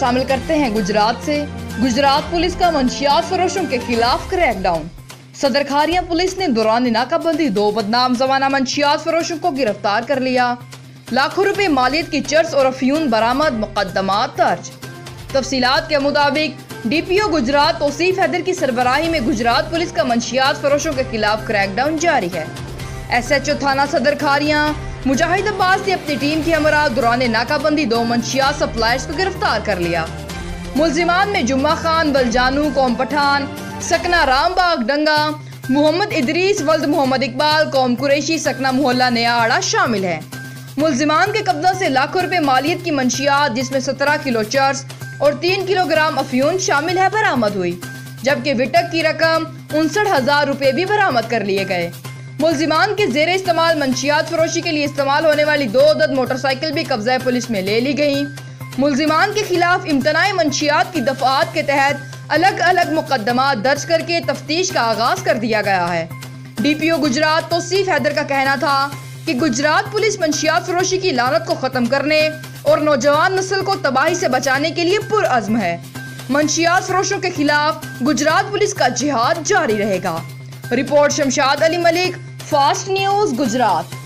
शामिल करते हैं गुजरात से। गुजरात पुलिस का मंशियात फरोशों के खिलाफ क्रैकडाउन। सदरखारिया पुलिस ने दौरान नाकाबंदी 2 बदनाम जमाना मंशियात फरोशों को गिरफ्तार कर लिया। लाखों रुपए मालियत की चर्स और अफयून बरामद, मुकदमात दर्ज। तफसीलात के मुताबिक DPO गुजरात तौसीफ हैदर की सरबराही में गुजरात पुलिस का मंशियात फरोशों के खिलाफ क्रैकडाउन जारी है। SHO थाना सदरखारिया मुजाहिद अब्बास ने अपनी टीम के हमरा दौरान नाकाबंदी 2 मंशियात सप्लायर्स को गिरफ्तार कर लिया। मुलजिमान में जुम्मा खान, बलजानू, कौम पठान, सकना रामबाग डंगा, मोहम्मद इदरीस वल्द मोहम्मद इकबाल, कौम कुरैशी, सकना मोहल्ला नया आड़ा शामिल है। मुलजिमान के कब्जा से लाखों रुपए मालियत की मंशियात जिसमें 17 किलो चर्स और 3 किलोग्राम अफयून शामिल है बरामद हुई, जबकि विटक की रकम 59,000 रुपए भी बरामद कर लिए गए। मुलजिमान के जेर इस्तेमाल मंशियात फरोशी के लिए इस्तेमाल होने वाली 2 अदद मोटरसाइकिल भी कब्जा पुलिस में ले ली गई। मुलजिमान के खिलाफ इम्तनाई मंशियात की दफात के तहत अलग अलग मुकदमा दर्ज करके तफ्तीश का आगाज कर दिया गया है। DPO गुजरात तौसीफ हैदर का कहना था कि गुजरात पुलिस मंशियात फरोशी की लानत को खत्म करने और नौजवान नस्ल को तबाही से बचाने के लिए पुरअज़्म है। मंशियात फरोशों के खिलाफ गुजरात पुलिस का जिहाद जारी रहेगा। Report Shamshad Ali Malik, fast news Gujarat.